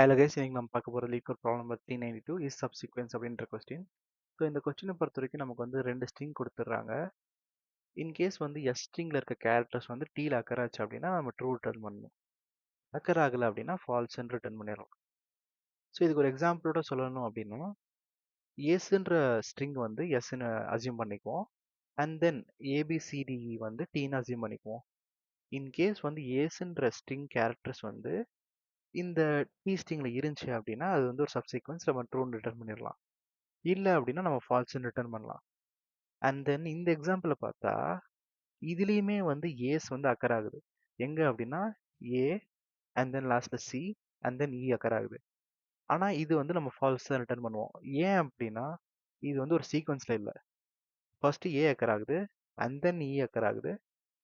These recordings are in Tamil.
ஹலோ கைஸ், இன்னைக்கு நம்ம பார்க்க போகிற LeetCode problem number 392 is subsequence அப்படின்ற கொஸ்டின். ஸோ இந்த கொஸ்டினை பொறுத்த வரைக்கும் நமக்கு வந்து 2 ஸ்ட்ரிங் கொடுத்துட்றாங்க. இன்கேஸ் வந்து எஸ் ஸ்ட்ரிங்கில் இருக்க கேரக்டர்ஸ் வந்து டீல அக்கர் ஆச்சு அப்படின்னா நம்ம ட்ரூ ரிட்டர்ன் பண்ணணும். அக்கர் ஆகலை அப்படின்னா ஃபால்ஸ்ன்னு ரிட்டர்ன் பண்ணிடலாம். ஸோ இதுக்கு ஒரு எக்ஸாம்பிளோட சொல்லணும் அப்படின்னா, ஏஸ்ன்ற ஸ்ட்ரிங் வந்து எஸ்ன்னு அசியூம் பண்ணிக்குவோம். அண்ட் தென் ஏபிசிடிஇ வந்து டீன்னு அசியூம் பண்ணிக்குவோம். இன்கேஸ் வந்து ஏஸ்ன்ற ஸ்ட்ரிங் கேரக்டர்ஸ் வந்து இந்த டி ஸ்ட்ரிங்ல இருந்துச்சு அப்படின்னா அது வந்து ஒரு சப்சீக்வன்ஸ், நம்ம ட்ரூன்னு ரிட்டர்ன் பண்ணிடலாம். இல்லை அப்படின்னா நம்ம ஃபால்ஸ்ன்னு ரிட்டர்ன் பண்ணலாம். அண்ட் தென் இந்த எக்ஸாம்பிளை பார்த்தா இதுலேயுமே வந்து ஏஸ் வந்து அக்கர் ஆகுது. எங்கே அப்படின்னா ஏ அண்ட் தென் லாஸ்ட்ல C and then E occur ஆகுது. ஆனால் இது வந்து நம்ம ஃபால்ஸ் தான் ரிட்டர்ன் பண்ணுவோம். ஏன் அப்படின்னா இது வந்து ஒரு சீக்வன்ஸில் இல்லை. ஃபர்ஸ்ட் ஏ அக்கர் ஆகுது அண்ட் தென் இ அக்கர் ஆகுது,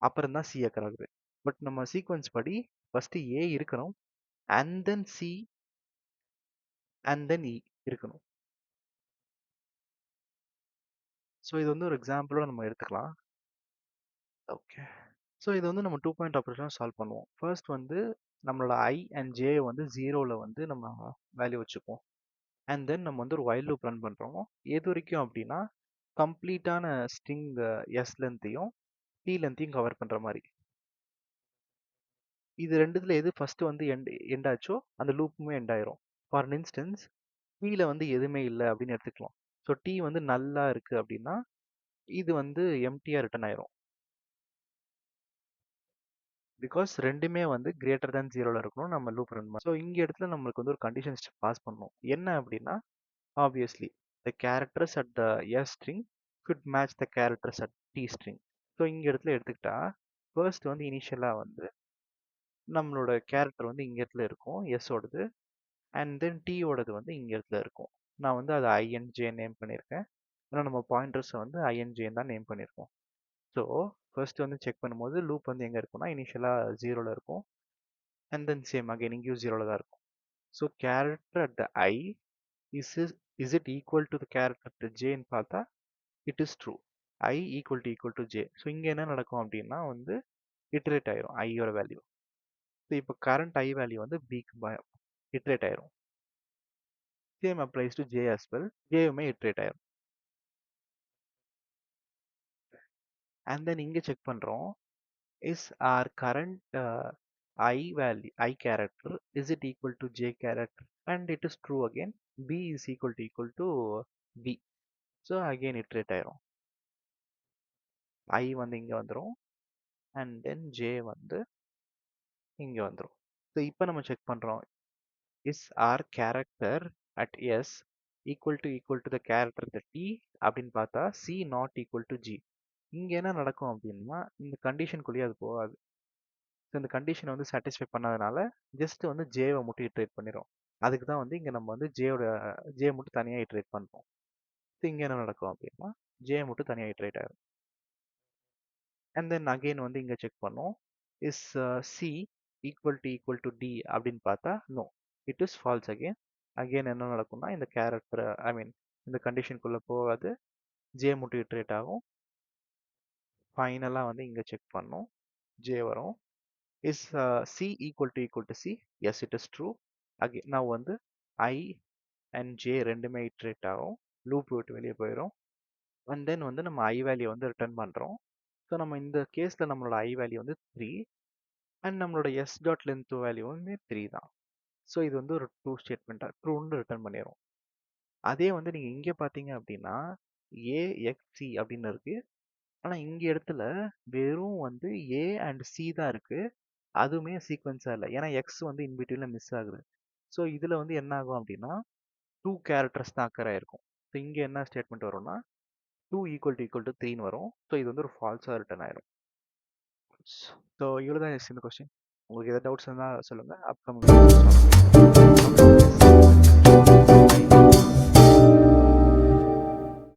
அப்புறம் தான் சி அக்கர் ஆகுது. பட் நம்ம சீக்வன்ஸ் படி ஃபர்ஸ்ட் ஏ இருக்கணும் and then C and then E இருக்கணும். ஸோ இது வந்து ஒரு எக்ஸாம்பிளோட நம்ம எடுத்துக்கலாம். ஓகே, ஸோ இது வந்து நம்ம 2 பாயிண்ட் ஆப்ரேஷன் சால்வ் பண்ணுவோம். ஃபர்ஸ்ட் வந்து நம்மளோட ஐ அண்ட் ஜே வந்து 0ல் வந்து நம்ம வேல்யூ வச்சுப்போம். அண்ட் தென் நம்ம வந்து ஒரு வைல் லூப் ரன் பண்ணுறோம். எது வரைக்கும் அப்படின்னா கம்ப்ளீட்டான ஸ்ட்ரிங் எஸ் லென்த்தையும் டி லென்த்தையும் கவர் பண்ணுற மாதிரி. இது ரெண்டுத்துல எது ஃபர்ஸ்ட் வந்து எண்ட் ஆச்சோ அந்த லூப்புமே எண்ட் ஆயிரும். ஃபார் இன்ஸ்டன்ஸ் டீல வந்து எதுவுமே இல்லை அப்படின்னு எடுத்துக்கலாம். ஸோ டி வந்து நல்லா இருக்கு அப்படின்னா இது வந்து எம்டிஆர் ரிட்டர்ன் ஆயிரும். பிகாஸ் ரெண்டுமே வந்து கிரேட்டர் தேன் 0ல் இருக்கணும் நம்ம லூப் ரன் பண்ணோம். ஸோ இங்கே இடத்துல நம்மளுக்கு வந்து ஒரு கண்டிஷன் பாஸ் பண்ணணும். என்ன அப்படின்னா obviously the characters at the S string could match the characters at T string. So இங்கே இடத்துல எடுத்துக்கிட்டா ஃபர்ஸ்ட் வந்து இனிஷியலாக வந்து நம்மளோட கேரக்டர் வந்து இங்கே இடத்துல இருக்கும் எஸ்ஸோடது, அண்ட் தென் டீயோடது வந்து இங்கே இடத்துல இருக்கும். நான் வந்து அதை ஐஎன்ஜே நேம் பண்ணியிருக்கேன். ஆனால் நம்ம பாயிண்டர்ஸை வந்து ஐஎன்ஜேன்னு தான் நேம் பண்ணியிருக்கோம். ஸோ ஃபர்ஸ்ட் வந்து செக் பண்ணும்போது லூப் வந்து எங்கே இருக்கும்னா இனிஷியலாக 0ல் இருக்கும் அண்ட் தென் சேம் அகைன் இங்கேயும் 0ல் தான் இருக்கும். So character at the I is it equal to the character at ஜேன்னு பார்த்தா it is true. I equal to J. So இங்கே என்ன நடக்கும் அப்படின்னா வந்து இட்ரேட் ஆயிரும் ஐயோட வேல்யூ. ஸோ இப்போ கரண்ட் ஐ வேல்யூ வந்து பிக்கு இட்ரேட் ஆயிரும். Same applies to J as well. ஜேயுமே இட்ரேட் ஆயிரும். அண்ட் தென் இங்கே செக் பண்ணுறோம், is our current I value, I character, is it equal to j character? And it is true again. B is equal to B. So again iterate ஆயிரும். I வந்து இங்க வந்துரும் and then j வந்து இங்க வந்துரும். So இப்போ நம்ம செக் பண்றோம், is our character at S equal to the character at T அப்படின்னு பார்த்தா C not equal to G. இங்க என்ன நடக்கும் அப்படின்னா இந்த கண்டிஷனுக்குள்ளேயே அது போகாது. ஸோ இந்த கண்டிஷனை வந்து சாட்டிஸ்ஃபை பண்ணாதனால ஜஸ்ட் வந்து ஜேவை மட்டும் இட்ரேட் பண்ணிடும். அதுக்கு தான் வந்து இங்கே நம்ம வந்து ஜே மட்டும் தனியாக இட்ரேட் பண்ணுறோம். ஸோ இங்கே என்ன நடக்கும் அப்படின்னா ஜே மட்டும் தனியாக இட்ரேட் ஆகிடும். அண்ட் தென் அகெயின் வந்து இங்கே செக் பண்ணோம், is C equal to T அப்படின்னு பார்த்தா no, it is false again. Again என்ன நடக்கும்னா இந்த கேரக்டர் இந்த கண்டிஷனுக்குள்ளே போகாது, ஜே மட்டும் இட்ரேட் ஆகும். ஃபைனலாக வந்து இங்கே செக் பண்ணோம், ஜே வரும். Is C equal to C? Yes, it is true. Again, now வந்து I and J ரெண்டுமே iterate ஆகும், லூப் விட்டு வெளியே போயிடும். அண்ட் தென் வந்து நம்ம I வேல்யூ வந்து ரிட்டர்ன் பண்ணுறோம். ஸோ நம்ம இந்த கேஸில் நம்மளோட I வேல்யூ வந்து 3 அண்ட் நம்மளோட S டாட் லென்த் வேல்யூ வந்து 3 தான். ஸோ இது வந்து ஒரு ட்ரூ ஸ்டேட்மெண்ட்டாக ட்ரூன்னு ரிட்டர்ன் பண்ணிடும். அதே வந்து நீங்கள் இங்கே பார்த்தீங்க அப்படின்னா AXC அப்படின்னு இருக்கு. ஆனால் இங்கே இடத்துல வெறும் வந்து A அண்ட் C தான் இருக்கு, அதுவுமே சீக்வன்ஸாக இல்லை. ஏன்னா எக்ஸ் வந்து இன்பிட்வீனில் மிஸ் ஆகுது. ஸோ இதில் வந்து என்ன ஆகும் அப்படின்னா 2 கேரக்டர்ஸ் தான் அக்கர் ஆயிருக்கும். ஸோ இங்கே என்ன ஸ்டேட்மெண்ட் வரும்னா 2 ஈக்குவல் டு 3ன்னு வரும். ஸோ இது வந்து ஒரு ஃபால்ஸாக ரிட்டர்ன் ஆயிரும். ஸோ இவ்வளோ தான் இந்த கொஸ்டின். உங்களுக்கு எதாவது டவுட்ஸ் இருந்தால் சொல்லுங்கள். அப்கமிங்